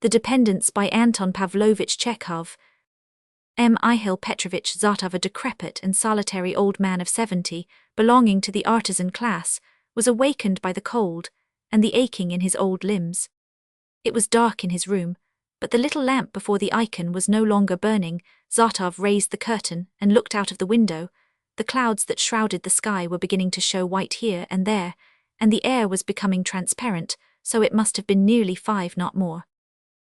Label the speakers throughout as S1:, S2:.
S1: The Dependence by Anton Pavlovich Chekhov. Mihail Petrovich Zartov, a decrepit and solitary old man of 70, belonging to the artisan class, was awakened by the cold and the aching in his old limbs. It was dark in his room, but the little lamp before the icon was no longer burning. Zartov raised the curtain and looked out of the window. The clouds that shrouded the sky were beginning to show white here and there, and the air was becoming transparent, so it must have been nearly 5, not more.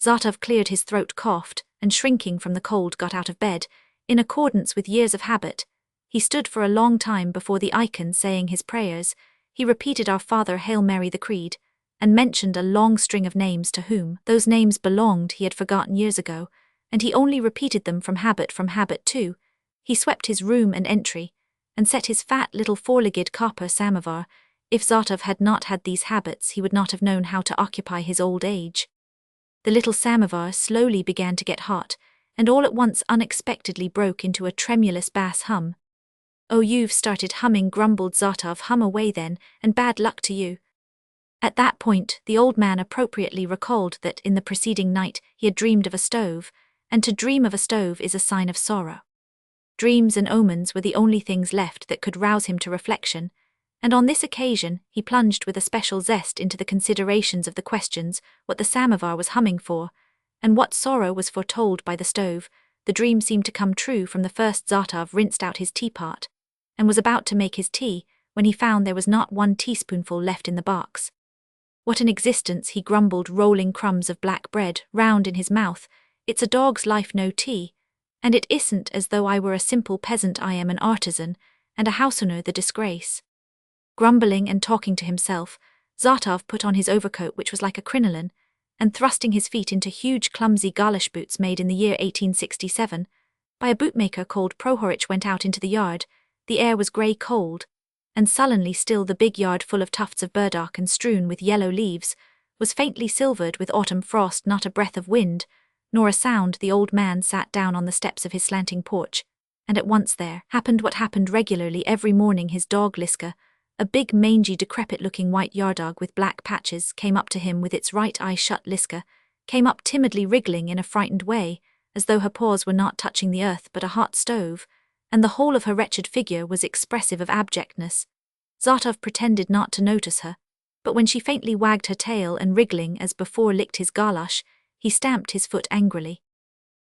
S1: Zartov cleared his throat, coughed, and shrinking from the cold got out of bed. In accordance with years of habit, he stood for a long time before the icon saying his prayers. He repeated Our Father, Hail Mary, the Creed, and mentioned a long string of names to whom those names belonged he had forgotten years ago, and he only repeated them from habit too. He swept his room and entry, and set his fat little four-legged copper samovar. If Zartov had not had these habits, he would not have known how to occupy his old age. The little samovar slowly began to get hot, and all at once unexpectedly broke into a tremulous bass hum. "Oh, you've started humming," grumbled Zartov. "Hum away then, and bad luck to you." At that point, the old man appropriately recalled that in the preceding night he had dreamed of a stove, and to dream of a stove is a sign of sorrow. Dreams and omens were the only things left that could rouse him to reflection, and on this occasion he plunged with a special zest into the considerations of the questions what the samovar was humming for, and what sorrow was foretold by the stove. The dream seemed to come true from the first. Zartov rinsed out his teapot, and was about to make his tea, when he found there was not 1 teaspoonful left in the box. "What an existence," he grumbled, rolling crumbs of black bread round in his mouth. "It's a dog's life, no tea. And it isn't as though I were a simple peasant. I am an artisan, and a house owner, the disgrace." Grumbling and talking to himself, Zartov put on his overcoat, which was like a crinoline, and thrusting his feet into huge clumsy galosh boots made in the year 1867, by a bootmaker called Prohorich, went out into the yard. The air was grey cold, and sullenly still. The big yard, full of tufts of burdock and strewn with yellow leaves, was faintly silvered with autumn frost. Not a breath of wind, nor a sound. The old man sat down on the steps of his slanting porch, and at once there happened what happened regularly every morning. His dog Liska, a big, mangy, decrepit-looking white yardog with black patches, came up to him with its right eye shut. Liska came up timidly, wriggling in a frightened way, as though her paws were not touching the earth but a hot stove, and the whole of her wretched figure was expressive of abjectness. Zartov pretended not to notice her, but when she faintly wagged her tail and, wriggling as before, licked his galosh, he stamped his foot angrily.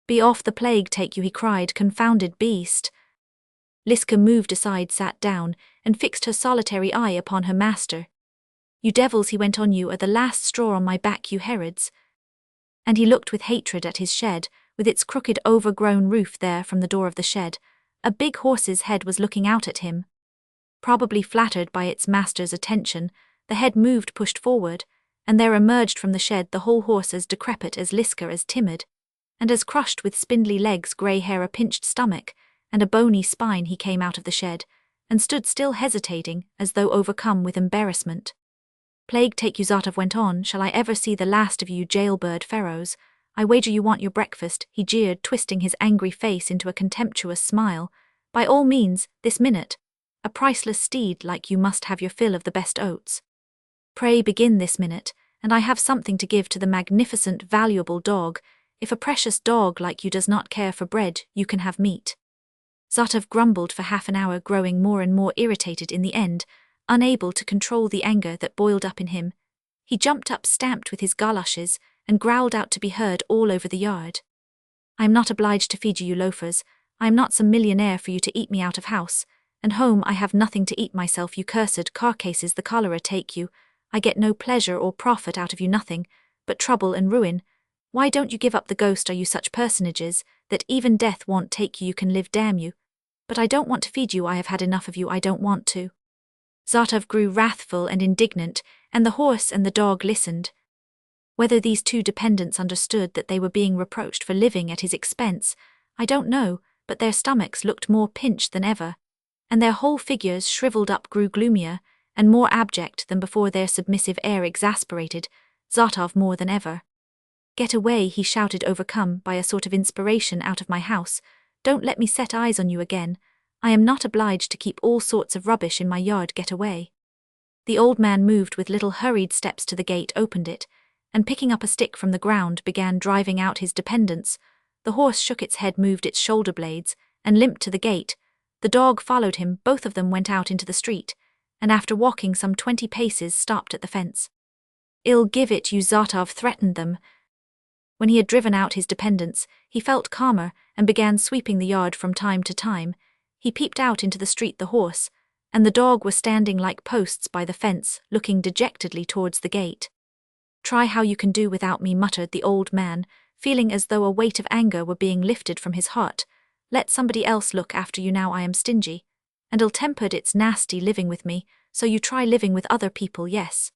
S1: "Be off, the plague take you," he cried, "confounded beast." Liska moved aside, sat down, and fixed her solitary eye upon her master. "You devils," he went on, "you are the last straw on my back, you Herods." And he looked with hatred at his shed, with its crooked, overgrown roof. There, from the door of the shed, a big horse's head was looking out at him. Probably flattered by its master's attention, the head moved, pushed forward, and there emerged from the shed the whole horse, as decrepit as Liska, as timid, and as crushed, with spindly legs, grey hair, a pinched stomach, and a bony spine. He came out of the shed, and stood still, hesitating, as though overcome with embarrassment. "Plague take you," Zartov went on, "shall I ever see the last of you jailbird pharaohs? I wager you want your breakfast," he jeered, twisting his angry face into a contemptuous smile. "By all means, this minute. A priceless steed like you must have your fill of the best oats. Pray begin this minute, and I have something to give to the magnificent, valuable dog. If a precious dog like you does not care for bread, you can have meat." Zartov grumbled for half an hour, growing more and more irritated in the end, unable to control the anger that boiled up in him. He jumped up, stamped with his galoshes, and growled out to be heard all over the yard. "I am not obliged to feed you, you loafers. I am not some millionaire for you to eat me out of house, and home I have nothing to eat myself, you cursed carcasses. The cholera take you. I get no pleasure or profit out of you, nothing but trouble and ruin. Why don't you give up the ghost? Are you such personages that even death won't take you? You can live, damn you. But I don't want to feed you. I have had enough of you. I don't want to." Zartov grew wrathful and indignant, and the horse and the dog listened. Whether these two dependents understood that they were being reproached for living at his expense, I don't know, but their stomachs looked more pinched than ever, and their whole figures, shriveled up, grew gloomier and more abject than before. Their submissive air exasperated Zartov more than ever. "Get away," he shouted, overcome by a sort of inspiration, "out of my house. Don't let me set eyes on you again. I am not obliged to keep all sorts of rubbish in my yard. Get away." The old man moved with little hurried steps to the gate, opened it, and picking up a stick from the ground began driving out his dependents. The horse shook its head, moved its shoulder blades, and limped to the gate. The dog followed him. Both of them went out into the street, and after walking some 20 paces stopped at the fence. "I'll give it you," Zartov threatened them. When he had driven out his dependents, he felt calmer and began sweeping the yard from time to time. He peeped out into the street. The horse and the dog were standing like posts by the fence, looking dejectedly towards the gate. "Try how you can do without me," muttered the old man, feeling as though a weight of anger were being lifted from his heart. "Let somebody else look after you now. I am stingy and ill-tempered. It's nasty living with me, so you try living with other people, yes."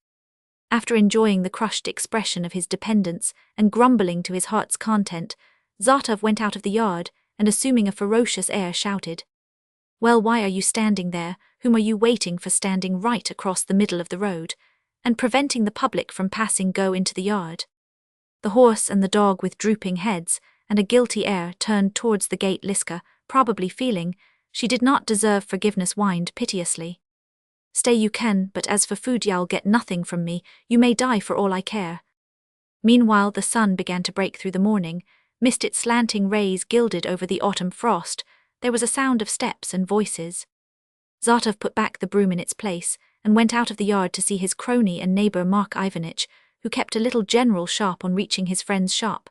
S1: After enjoying the crushed expression of his dependents and grumbling to his heart's content, Zartov went out of the yard and, assuming a ferocious air, shouted, "Well, why are you standing there? Whom are you waiting for, standing right across the middle of the road and preventing the public from passing? Go into the yard." The horse and the dog, with drooping heads and a guilty air, turned towards the gate. Liska, probably feeling she did not deserve forgiveness, whined piteously, "Stay you can, but as for food y'all get nothing from me. You may die for all I care." Meanwhile the sun began to break through the morning, mist, its slanting rays gilded over the autumn frost. There was a sound of steps and voices. Zartov put back the broom in its place and went out of the yard to see his crony and neighbor Mark Ivanitch, who kept a little general shop on reaching his friend's shop.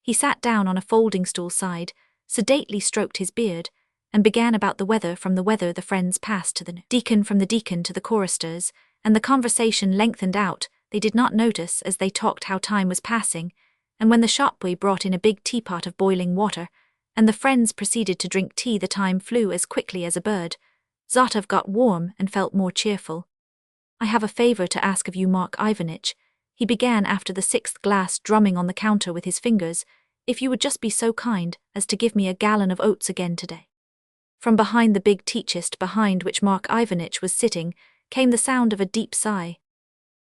S1: He sat down on a folding stool side, sedately stroked his beard, and began about the weather. From the weather the friends passed to the deacon, from the deacon to the choristers, and the conversation lengthened out. They did not notice as they talked how time was passing, and when the shopboy brought in a big teapot of boiling water, and the friends proceeded to drink tea, the time flew as quickly as a bird. Zartov got warm and felt more cheerful. "I have a favor to ask of you, Mark Ivanitch," he began after the 6th glass, drumming on the counter with his fingers. "If you would just be so kind as to give me a gallon of oats again today." From behind the big tea chest behind which Mark Ivanitch was sitting came the sound of a deep sigh.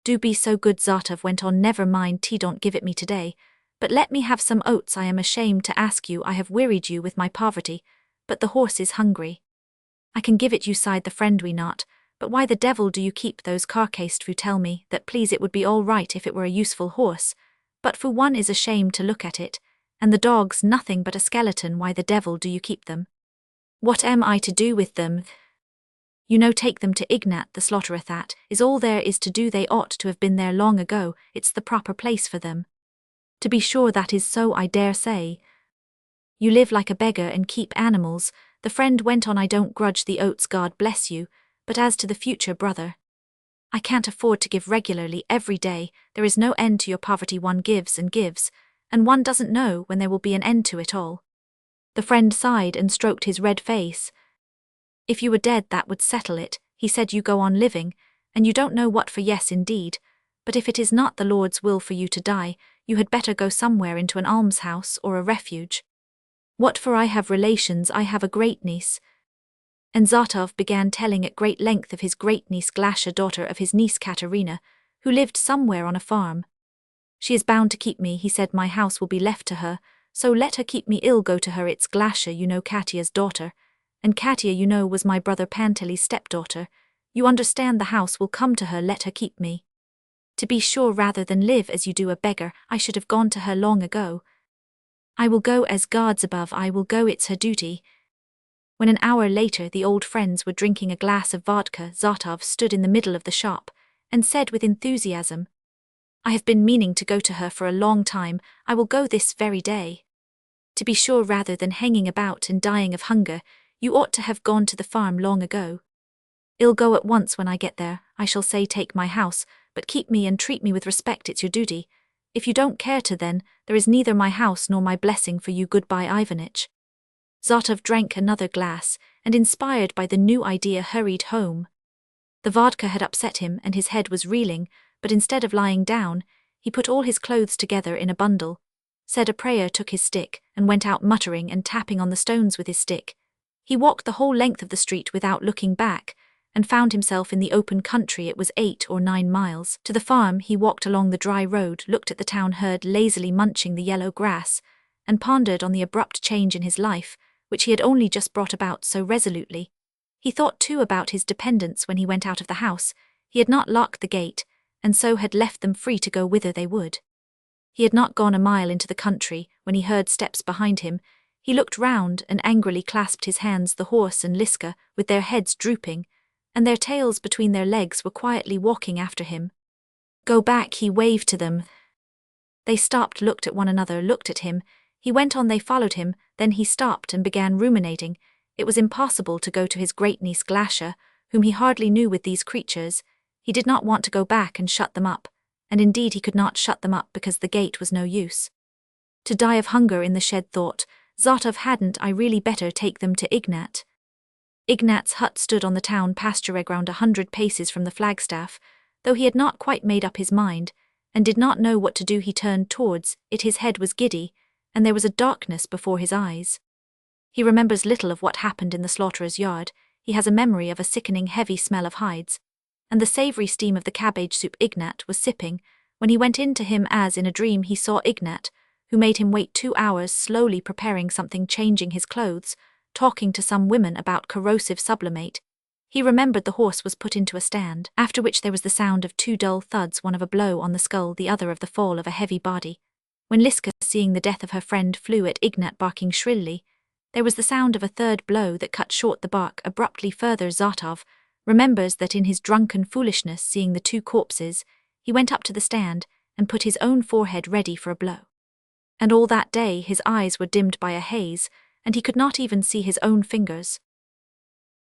S1: "Do be so good," Zartov went on. "Never mind tea, don't give it me today, but let me have some oats. I am ashamed to ask you, I have wearied you with my poverty, but the horse is hungry." "I can give it you," sighed the friend. "We not, but why the devil do you keep those carcased? Fu, tell me that, please. It would be all right if it were a useful horse, but Fu, one is ashamed to look at it, and the dog's nothing but a skeleton. Why the devil do you keep them?" "What am I to do with them?" "You know, take them to Ignat the slaughterer. That is all there is to do. They ought to have been there long ago. It's the proper place for them." "To be sure, that is so, I dare say. You live like a beggar and keep animals," the friend went on. "I don't grudge the oats, God bless you, but as to the future, brother, I can't afford to give regularly every day. There is no end to your poverty. One gives, and one doesn't know when there will be an end to it all." The friend sighed and stroked his red face. "If you were dead, that would settle it," he said. "You go on living, and you don't know what for. Yes, indeed, but if it is not the Lord's will for you to die, you had better go somewhere into an almshouse or a refuge." "What for? I have relations. I have a great-niece." And Zartov began telling at great length of his great-niece Glasha, daughter of his niece Katerina, who lived somewhere on a farm. "She is bound to keep me," he said. "My house will be left to her, so let her keep me. I'll go to her. It's Glasha, you know, Katya's daughter, and Katya, you know, was my brother Pantely's stepdaughter. You understand, the house will come to her. Let her keep me. To be sure, rather than live as you do, a beggar, I should have gone to her long ago. I will go, as God's above, I will go. It's her duty." When an hour later the old friends were drinking a glass of vodka, Zartov stood in the middle of the shop and said with enthusiasm, "I have been meaning to go to her for a long time. I will go this very day. To be sure, rather than hanging about and dying of hunger, you ought to have gone to the farm long ago. I'll go at once. When I get there, I shall say, take my house, but keep me and treat me with respect. It's your duty. If you don't care to, then there is neither my house nor my blessing for you. Goodbye, Ivanitch." Zartov drank another glass, and inspired by the new idea hurried home. The vodka had upset him and his head was reeling, but instead of lying down, he put all his clothes together in a bundle, said a prayer, took his stick, and went out muttering and tapping on the stones with his stick. He walked the whole length of the street without looking back, and found himself in the open country. It was 8 or 9 miles to the farm. He walked along the dry road, looked at the town herd lazily munching the yellow grass, and pondered on the abrupt change in his life, which he had only just brought about so resolutely. He thought too about his dependents. When he went out of the house, he had not locked the gate, and so had left them free to go whither they would. He had not gone a mile into the country when he heard steps behind him. He looked round and angrily clasped his hands. The horse and Liska, with their heads drooping, and their tails between their legs, were quietly walking after him. "Go back," he waved to them. They stopped, looked at one another, looked at him. He went on, they followed him, then he stopped and began ruminating. It was impossible to go to his great-niece Glasha, whom he hardly knew, with these creatures. He did not want to go back and shut them up, and indeed he could not shut them up because the gate was no use. To die of hunger in the shed, thought Zotov. Hadn't I really better take them to Ignat? Ignat's hut stood on the town pasture ground 100 paces from the flagstaff. Though he had not quite made up his mind, and did not know what to do, he turned towards it. His head was giddy, and there was a darkness before his eyes. He remembers little of what happened in the slaughterer's yard. He has a memory of a sickening heavy smell of hides, and the savoury steam of the cabbage soup Ignat was sipping. When he went in to him as in a dream, he saw Ignat, who made him wait 2 hours, slowly preparing something, changing his clothes, talking to some women about corrosive sublimate. He remembered the horse was put into a stand, after which there was the sound of 2 dull thuds, one of a blow on the skull, the other of the fall of a heavy body. When Liska, seeing the death of her friend, flew at Ignat barking shrilly, there was the sound of a 3rd blow that cut short the bark abruptly. Further, Zotov remembers that in his drunken foolishness, seeing the 2 corpses, he went up to the stand and put his own forehead ready for a blow. And all that day his eyes were dimmed by a haze, and he could not even see his own fingers.